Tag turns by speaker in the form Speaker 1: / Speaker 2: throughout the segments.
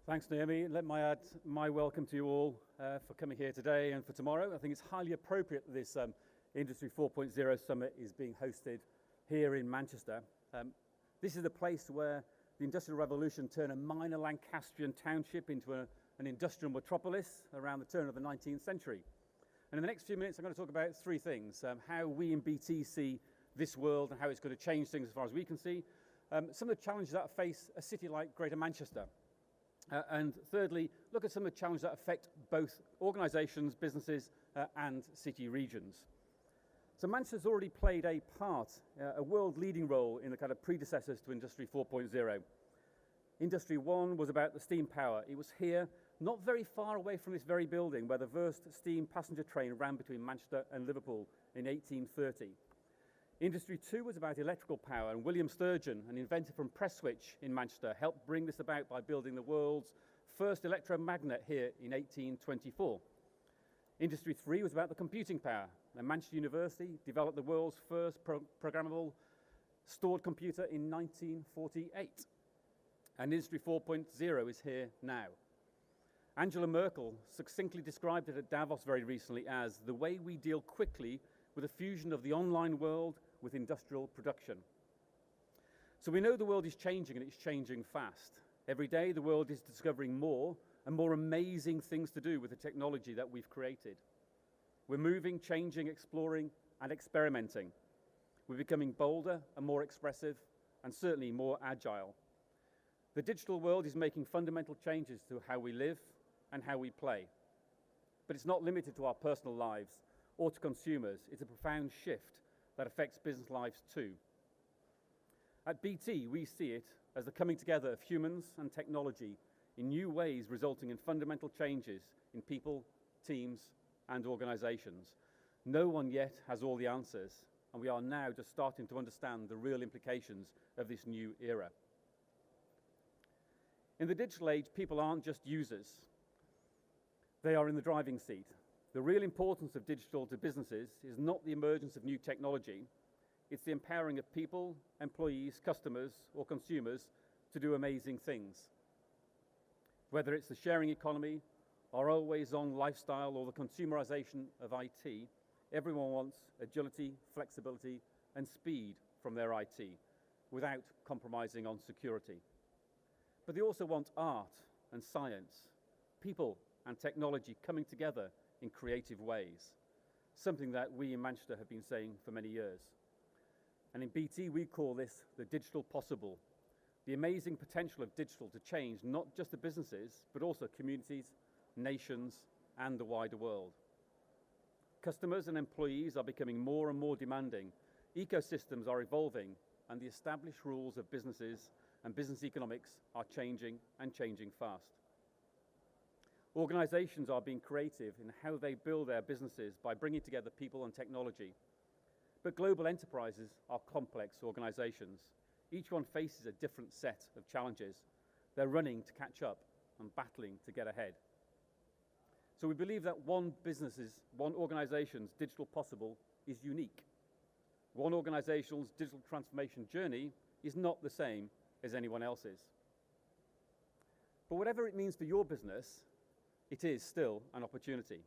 Speaker 1: Thanks, Naomi. Let me add my welcome to you all for coming here today and for tomorrow. I think it's highly appropriate that this Industry 4.0 Summit is being hosted here in Manchester. This is the place where the Industrial Revolution turned a minor Lancastrian township into an industrial metropolis around the turn of the 19th century. And in the next few minutes, I'm going to talk about three things: how we in BT see this world and how it's going to change things as far as we can see, some of the challenges that face a city like Greater Manchester, and thirdly, look at some of the challenges that affect both organisations, businesses, and city regions. So Manchester's already played a part, a world-leading role in the kind of predecessors to Industry 4.0. Industry 1 was about the steam power. It was here, not very far away from this very building, where the first steam passenger train ran between Manchester and Liverpool in 1830. Industry 2 was about electrical power, and William Sturgeon, an inventor from Prestwich in Manchester, helped bring this about by building the world's first electromagnet here in 1824. Industry 3 was about the computing power, and Manchester University developed the world's first programmable stored computer in 1948. And Industry 4.0 is here now. Angela Merkel succinctly described it at Davos very recently as the way we deal quickly with the fusion of the online world with industrial production. So we know the world is changing, and it's changing fast. Every day the world is discovering more and more amazing things to do with the technology that we've created. We're moving, changing, exploring, and experimenting. We're becoming bolder and more expressive, and certainly more agile. The digital world is making fundamental changes to how we live and how we play. But it's not limited to our personal lives or to consumers. It's a profound shift that affects business lives too. At BT, we see it as the coming together of humans and technology in new ways, resulting in fundamental changes in people, teams, and organizations. No one yet has all the answers, and we are now just starting to understand the real implications of this new era. In the digital age, people aren't just users. They are in the driving seat. The real importance of digital to businesses is not the emergence of new technology, it's the empowering of people, employees, customers, or consumers to do amazing things. Whether it's the sharing economy, our always-on lifestyle, or the consumerization of IT, everyone wants agility, flexibility, and speed from their IT without compromising on security. But they also want art and science, people and technology coming together in creative ways, something that we in Manchester have been saying for many years. And in BT, we call this the digital possible, the amazing potential of digital to change not just the businesses, but also communities, nations, and the wider world. Customers and employees are becoming more and more demanding. Ecosystems are evolving, and the established rules of businesses and business economics are changing and changing fast. Organizations are being creative in how they build their businesses by bringing together people and technology. But global enterprises are complex organizations. Each one faces a different set of challenges. They're running to catch up and battling to get ahead. So we believe that one organization's digital possible is unique. One organization's digital transformation journey is not the same as anyone else's. But whatever it means for your business, it is still an opportunity.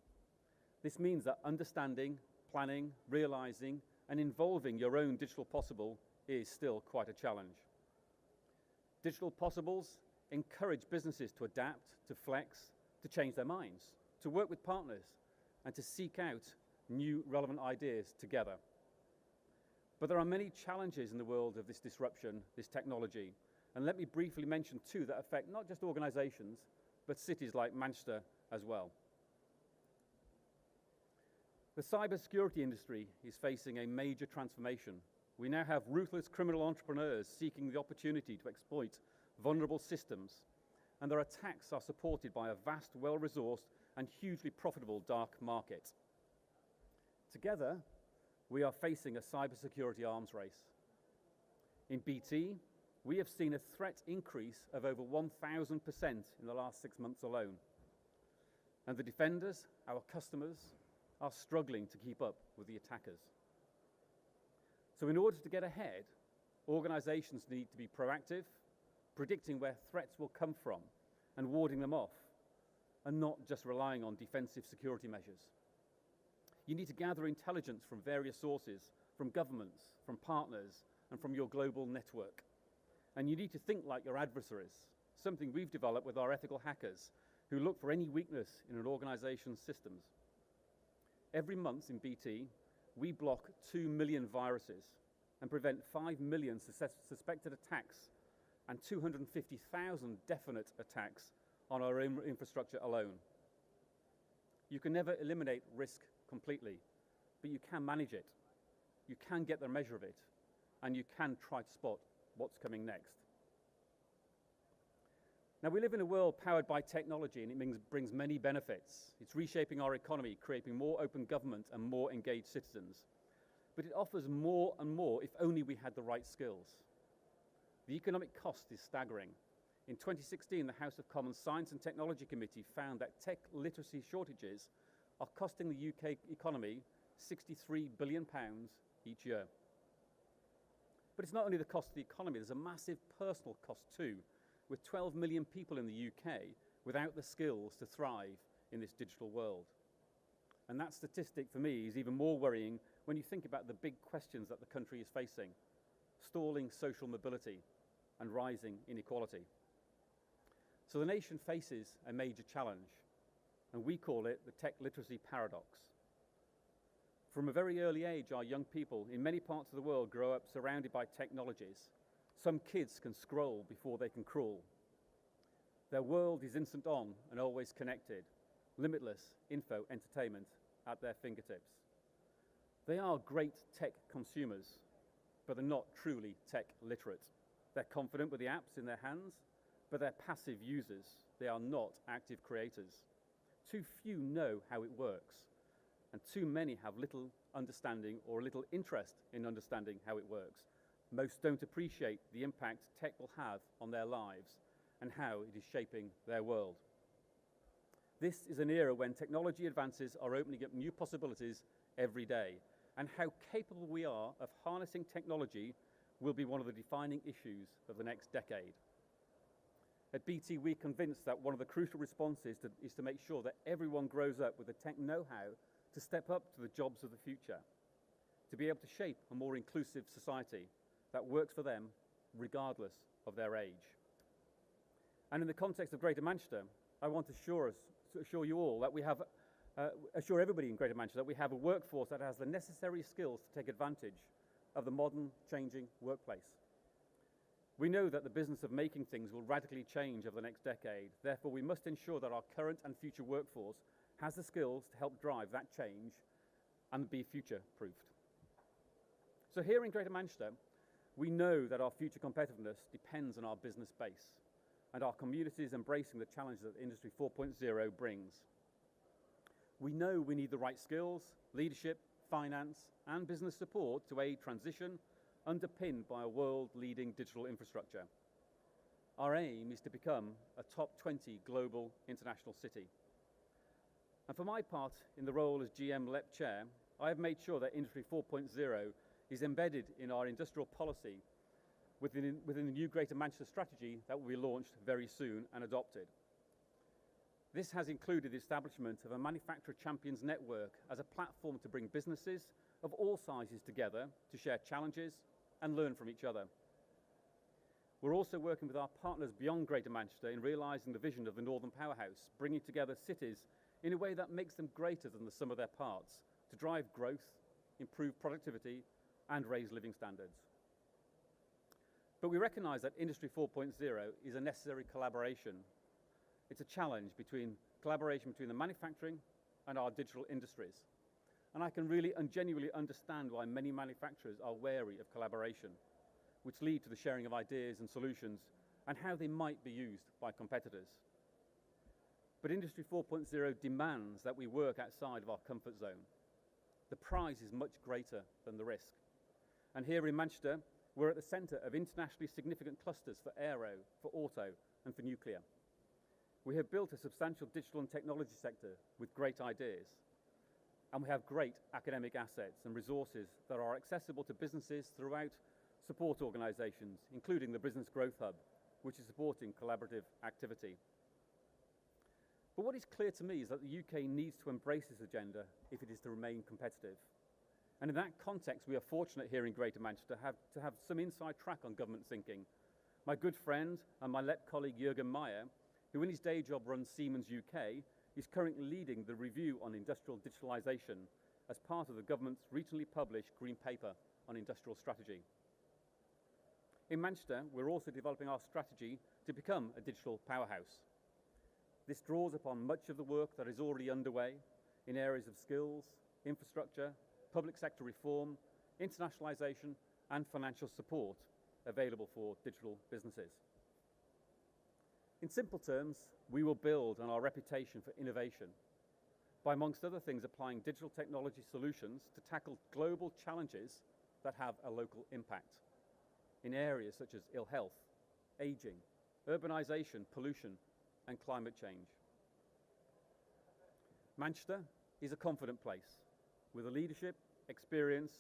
Speaker 1: This means that understanding, planning, realizing, and involving your own digital possible is still quite a challenge. Digital possibles encourage businesses to adapt, to flex, to change their minds, to work with partners, and to seek out new relevant ideas together. But there are many challenges in the world of this disruption, this technology, and let me briefly mention two that affect not just organizations, but cities like Manchester as well. The cybersecurity industry is facing a major transformation. We now have ruthless criminal entrepreneurs seeking the opportunity to exploit vulnerable systems, and their attacks are supported by a vast, well-resourced, and hugely profitable dark market. Together, we are facing a cybersecurity arms race. In BT, we have seen a threat increase of over 1,000% in the last 6 months alone. And the defenders, our customers, are struggling to keep up with the attackers. So in order to get ahead, organizations need to be proactive, predicting where threats will come from, and warding them off, and not just relying on defensive security measures. You need to gather intelligence from various sources, from governments, from partners, and from your global network. And you need to think like your adversaries, something we've developed with our ethical hackers who look for any weakness in an organization's systems. Every month in BT, we block 2 million viruses and prevent 5 million suspected attacks and 250,000 definite attacks on our own infrastructure alone. You can never eliminate risk completely, but you can manage it. You can get the measure of it, and you can try to spot what's coming next. Now, we live in a world powered by technology, and it brings many benefits. It's reshaping our economy, creating more open government and more engaged citizens. But it offers more and more if only we had the right skills. The economic cost is staggering. In 2016, the House of Commons Science and Technology Committee found that tech literacy shortages are costing the UK economy £63 billion each year. But it's not only the cost of the economy, there's a massive personal cost too, with 12 million people in the UK without the skills to thrive in this digital world. And that statistic for me is even more worrying when you think about the big questions that the country is facing: stalling social mobility and rising inequality. So the nation faces a major challenge, and we call it the tech literacy paradox. From a very early age, our young people in many parts of the world grow up surrounded by technologies. Some kids can scroll before they can crawl. Their world is instant on and always connected, limitless info entertainment at their fingertips. They are great tech consumers, but they're not truly tech literate. They're confident with the apps in their hands, but they're passive users. They are not active creators. Too few know how it works, and too many have little understanding or little interest in understanding how it works. Most don't appreciate the impact tech will have on their lives and how it is shaping their world. This is an era when technology advances are opening up new possibilities every day, and how capable we are of harnessing technology will be one of the defining issues of the next decade. At BT, we're convinced that one of the crucial responses is to make sure that everyone grows up with the tech know-how to step up to the jobs of the future, to be able to shape a more inclusive society that works for them regardless of their age. And in the context of Greater Manchester, I want to assure you all that we have, assure everybody in Greater Manchester that we have a workforce that has the necessary skills to take advantage of the modern, changing workplace. We know that the business of making things will radically change over the next decade. Therefore, we must ensure that our current and future workforce has the skills to help drive that change and be future-proofed. So here in Greater Manchester, we know that our future competitiveness depends on our business base and our communities embracing the challenges that Industry 4.0 brings. We know we need the right skills, leadership, finance, and business support to aid transition, underpinned by a world-leading digital infrastructure. Our aim is to become a top 20 global international city. And for my part, in the role as GM LEP Chair, I have made sure that Industry 4.0 is embedded in our industrial policy within the new Greater Manchester strategy that will be launched very soon and adopted. This has included the establishment of a Manufacturer Champions Network as a platform to bring businesses of all sizes together to share challenges and learn from each other. We're also working with our partners beyond Greater Manchester in realising the vision of the Northern Powerhouse, bringing together cities in a way that makes them greater than the sum of their parts to drive growth, improve productivity, and raise living standards. But we recognise that Industry 4.0 is a necessary collaboration. It's a challenge collaboration between the manufacturing and our digital industries. And I can really and genuinely understand why many manufacturers are wary of collaboration, which lead to the sharing of ideas and solutions and how they might be used by competitors. But Industry 4.0 demands that we work outside of our comfort zone. The prize is much greater than the risk. And here in Manchester, we're at the centre of internationally significant clusters for aero, for auto, and for nuclear. We have built a substantial digital and technology sector with great ideas. And we have great academic assets and resources that are accessible to businesses throughout support organisations, including the Business Growth Hub, which is supporting collaborative activity. But what is clear to me is that the UK needs to embrace this agenda if it is to remain competitive. And in that context, we are fortunate here in Greater Manchester to have some inside track on government thinking. My good friend and my LEP colleague Jürgen Meyer, who in his day job runs Siemens UK, is currently leading the review on industrial digitalisation as part of the government's recently published Green Paper on Industrial Strategy. In Manchester, we're also developing our strategy to become a digital powerhouse. This draws upon much of the work that is already underway in areas of skills, infrastructure, public sector reform, internationalisation and financial support available for digital businesses. In simple terms, we will build on our reputation for innovation by, amongst other things, applying digital technology solutions to tackle global challenges that have a local impact in areas such as ill health, ageing, urbanisation, pollution and climate change. Manchester is a confident place with the leadership, experience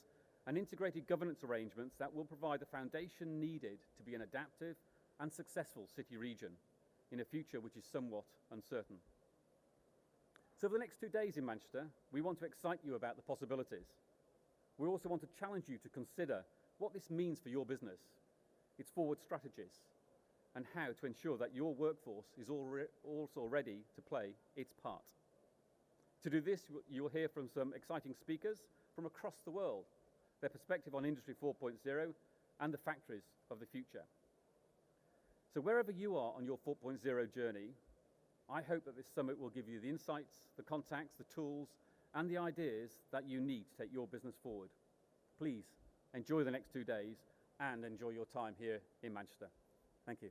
Speaker 1: and integrated governance arrangements that will provide the foundation needed to be an adaptive and successful city region in a future which is somewhat uncertain. So for the next 2 days in Manchester, we want to excite you about the possibilities. We also want to challenge you to consider what this means for your business, its forward strategies, and how to ensure that your workforce is also ready to play its part. To do this, you will hear from some exciting speakers from across the world, their perspective on Industry 4.0 and the factories of the future. So wherever you are on your 4.0 journey, I hope that this summit will give you the insights, the contacts, the tools, and the ideas that you need to take your business forward. Please enjoy the next 2 days and enjoy your time here in Manchester. Thank you.